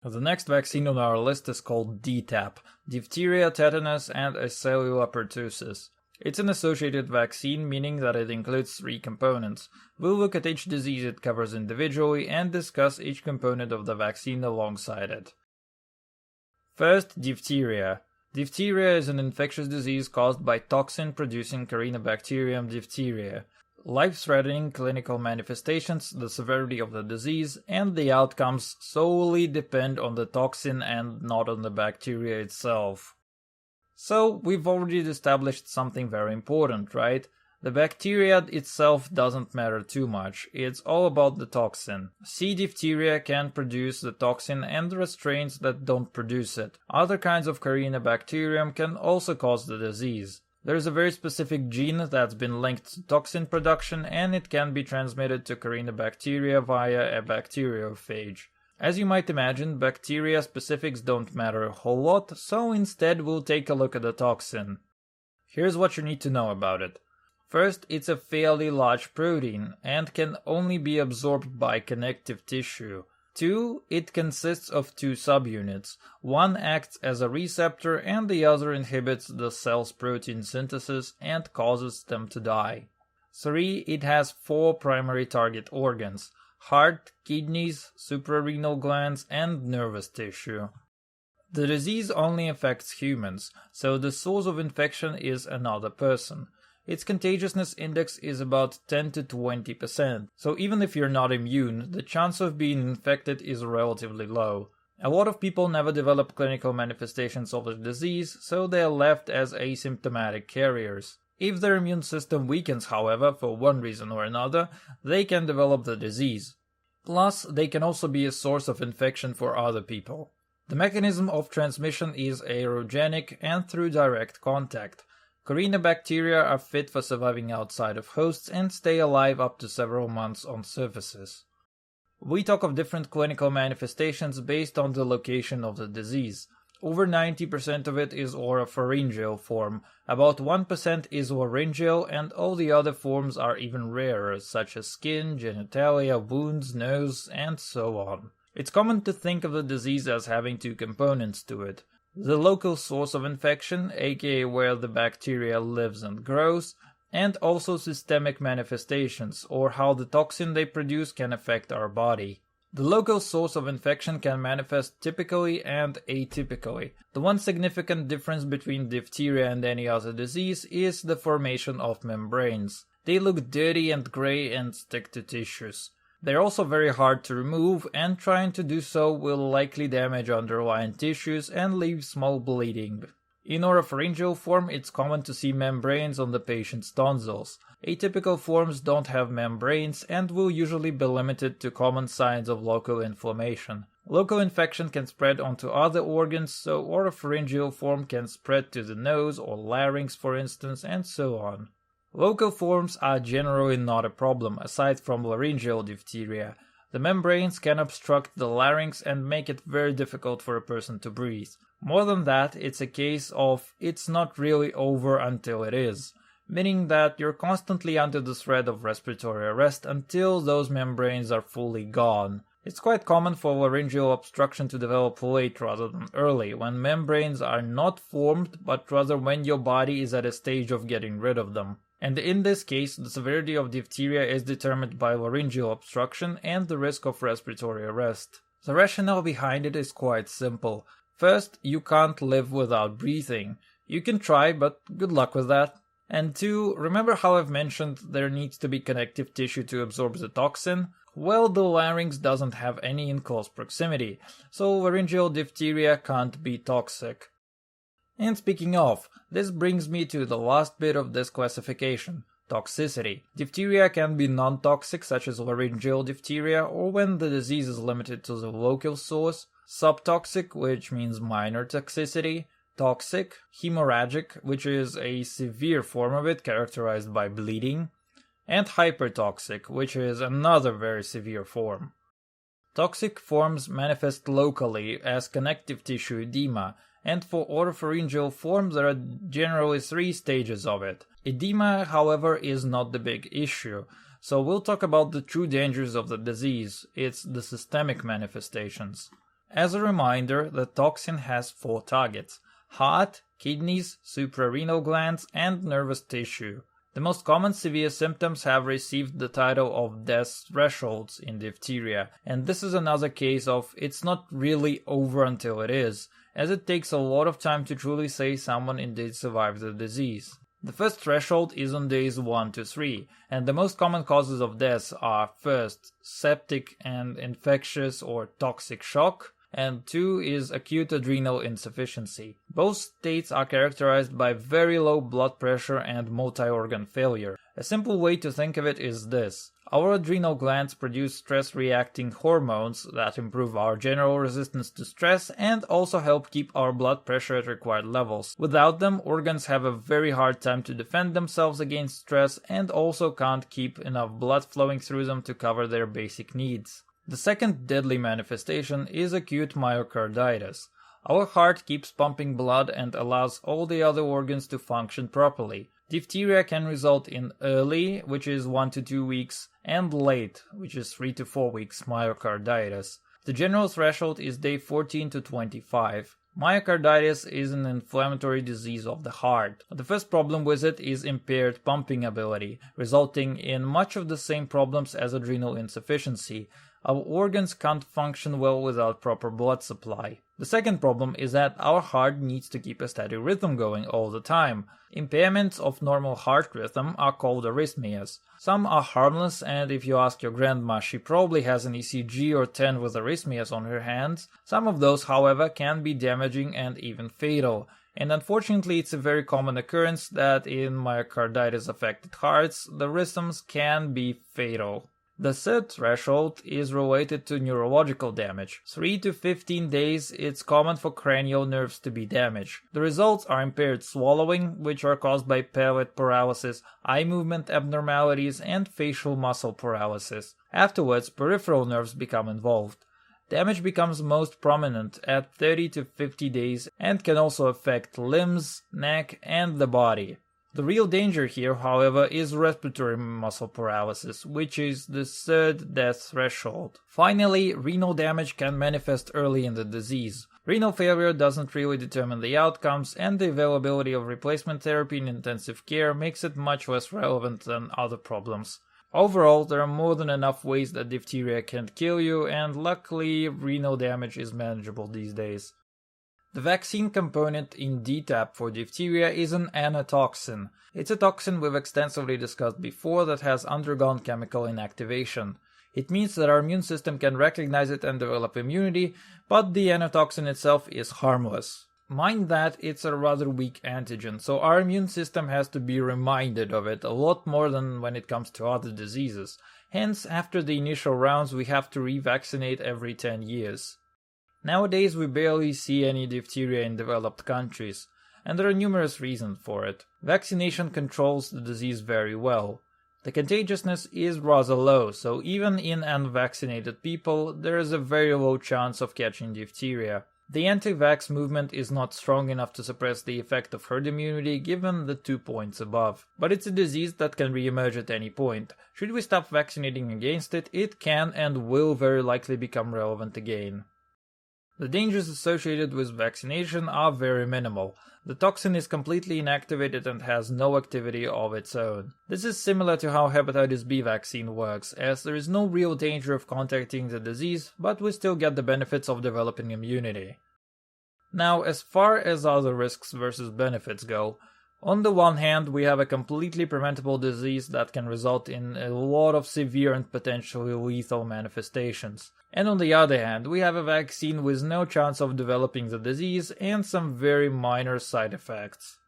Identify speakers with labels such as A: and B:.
A: The next vaccine on our list is called DTaP, diphtheria, tetanus, and acellular pertussis. It's an associated vaccine, meaning that it includes 3 components. We'll look at each disease it covers individually and discuss each component of the vaccine alongside it. First, diphtheria. Diphtheria is an infectious disease caused by toxin-producing Corynebacterium diphtheria. Life-threatening clinical manifestations, the severity of the disease, and the outcomes solely depend on the toxin and not on the bacteria itself. So, we've already established something very important, right? The bacteria itself doesn't matter too much, it's all about the toxin. C. diphtheria can produce the toxin and the strains that don't produce it. Other kinds of Corynebacterium can also cause the disease. There's a very specific gene that's been linked to toxin production, and it can be transmitted to Corynebacteria via a bacteriophage. As you might imagine, bacteria specifics don't matter a whole lot, so instead we'll take a look at the toxin. Here's what you need to know about it. First, it's a fairly large protein, and can only be absorbed by connective tissue. 2. It consists of 2 subunits. One acts as a receptor and the other inhibits the cell's protein synthesis and causes them to die. 3. It has 4 primary target organs: heart, kidneys, suprarenal glands, and nervous tissue. The disease only affects humans, so the source of infection is another person. Its contagiousness index is about 10 to 20%, so even if you're not immune, the chance of being infected is relatively low. A lot of people never develop clinical manifestations of the disease, so they are left as asymptomatic carriers. If their immune system weakens, however, for one reason or another, they can develop the disease. Plus, they can also be a source of infection for other people. The mechanism of transmission is aerogenic and through direct contact. Corynebacteria are fit for surviving outside of hosts and stay alive up to several months on surfaces. We talk of different clinical manifestations based on the location of the disease. Over 90% of it is oropharyngeal form, about 1% is laryngeal, and all the other forms are even rarer, such as skin, genitalia, wounds, nose, and so on. It's common to think of the disease as having 2 components to it. The local source of infection, aka where the bacteria lives and grows, and also systemic manifestations, or how the toxin they produce can affect our body. The local source of infection can manifest typically and atypically. The one significant difference between diphtheria and any other disease is the formation of membranes. They look dirty and gray and stick to tissues. They're also very hard to remove, and trying to do so will likely damage underlying tissues and leave small bleeding. In oropharyngeal form, it's common to see membranes on the patient's tonsils. Atypical forms don't have membranes and will usually be limited to common signs of local inflammation. Local infection can spread onto other organs, so oropharyngeal form can spread to the nose or larynx, for instance, and so on. Local forms are generally not a problem, aside from laryngeal diphtheria. The membranes can obstruct the larynx and make it very difficult for a person to breathe. More than that, it's a case of it's not really over until it is, meaning that you're constantly under the threat of respiratory arrest until those membranes are fully gone. It's quite common for laryngeal obstruction to develop late rather than early, when membranes are not formed, but rather when your body is at a stage of getting rid of them. And in this case, the severity of diphtheria is determined by laryngeal obstruction and the risk of respiratory arrest. The rationale behind it is quite simple. First, you can't live without breathing. You can try, but good luck with that. And 2, remember how I've mentioned there needs to be connective tissue to absorb the toxin? Well, the larynx doesn't have any in close proximity, so laryngeal diphtheria can't be toxic. And speaking of, this brings me to the last bit of this classification, toxicity. Diphtheria can be non-toxic, such as laryngeal diphtheria, or when the disease is limited to the local source, subtoxic, which means minor toxicity, toxic, hemorrhagic, which is a severe form of it characterized by bleeding, and hypertoxic, which is another very severe form. Toxic forms manifest locally as connective tissue edema, and for oropharyngeal forms there are generally 3 stages of it. Edema, however, is not the big issue, so we'll talk about the true dangers of the disease. It's the systemic manifestations. As a reminder, the toxin has 4 targets: heart, kidneys, suprarenal glands, and nervous tissue. The most common severe symptoms have received the title of death thresholds in diphtheria, and this is another case of it's not really over until it is, as it takes a lot of time to truly say someone indeed survived the disease. The first threshold is on days 1 to 3, and the most common causes of death are first, septic and infectious or toxic shock, and 2 is acute adrenal insufficiency. Both states are characterized by very low blood pressure and multi-organ failure. A simple way to think of it is this: our adrenal glands produce stress-reacting hormones that improve our general resistance to stress and also help keep our blood pressure at required levels. Without them, organs have a very hard time to defend themselves against stress and also can't keep enough blood flowing through them to cover their basic needs. The second deadly manifestation is acute myocarditis. Our heart keeps pumping blood and allows all the other organs to function properly. Diphtheria can result in early, which is 1 to 2 weeks, and late, which is 3 to 4 weeks myocarditis. The general threshold is day 14 to 25. Myocarditis is an inflammatory disease of the heart. The first problem with it is impaired pumping ability, resulting in much of the same problems as adrenal insufficiency. Our organs can't function well without proper blood supply. The second problem is that our heart needs to keep a steady rhythm going all the time. Impairments of normal heart rhythm are called arrhythmias. Some are harmless, and if you ask your grandma, she probably has an ECG or 10 with arrhythmias on her hands. Some of those, however, can be damaging and even fatal. And unfortunately, it's a very common occurrence that in myocarditis-affected hearts, the rhythms can be fatal. The third threshold is related to neurological damage. 3 to 15 days, it's common for cranial nerves to be damaged. The results are impaired swallowing, which are caused by palate paralysis, eye movement abnormalities, and facial muscle paralysis. Afterwards, peripheral nerves become involved. Damage becomes most prominent at 30 to 50 days and can also affect limbs, neck, and the body. The real danger here, however, is respiratory muscle paralysis, which is the third death threshold. Finally, renal damage can manifest early in the disease. Renal failure doesn't really determine the outcomes, and the availability of replacement therapy in intensive care makes it much less relevant than other problems. Overall, there are more than enough ways that diphtheria can kill you, and luckily, renal damage is manageable these days. The vaccine component in DTaP for diphtheria is an anatoxin. It's a toxin we've extensively discussed before that has undergone chemical inactivation. It means that our immune system can recognize it and develop immunity, but the anatoxin itself is harmless. Mind that it's a rather weak antigen, so our immune system has to be reminded of it a lot more than when it comes to other diseases. Hence, after the initial rounds, we have to revaccinate every 10 years. Nowadays, we barely see any diphtheria in developed countries, and there are numerous reasons for it. Vaccination controls the disease very well. The contagiousness is rather low, so even in unvaccinated people, there is a very low chance of catching diphtheria. The anti-vax movement is not strong enough to suppress the effect of herd immunity given the 2 points above. But it's a disease that can re-emerge at any point. Should we stop vaccinating against it, it can and will very likely become relevant again. The dangers associated with vaccination are very minimal. The toxin is completely inactivated and has no activity of its own. This is similar to how hepatitis B vaccine works, as there is no real danger of contracting the disease, but we still get the benefits of developing immunity. Now, as far as other risks versus benefits go, on the one hand, we have a completely preventable disease that can result in a lot of severe and potentially lethal manifestations. And on the other hand, we have a vaccine with no chance of developing the disease and some very minor side effects.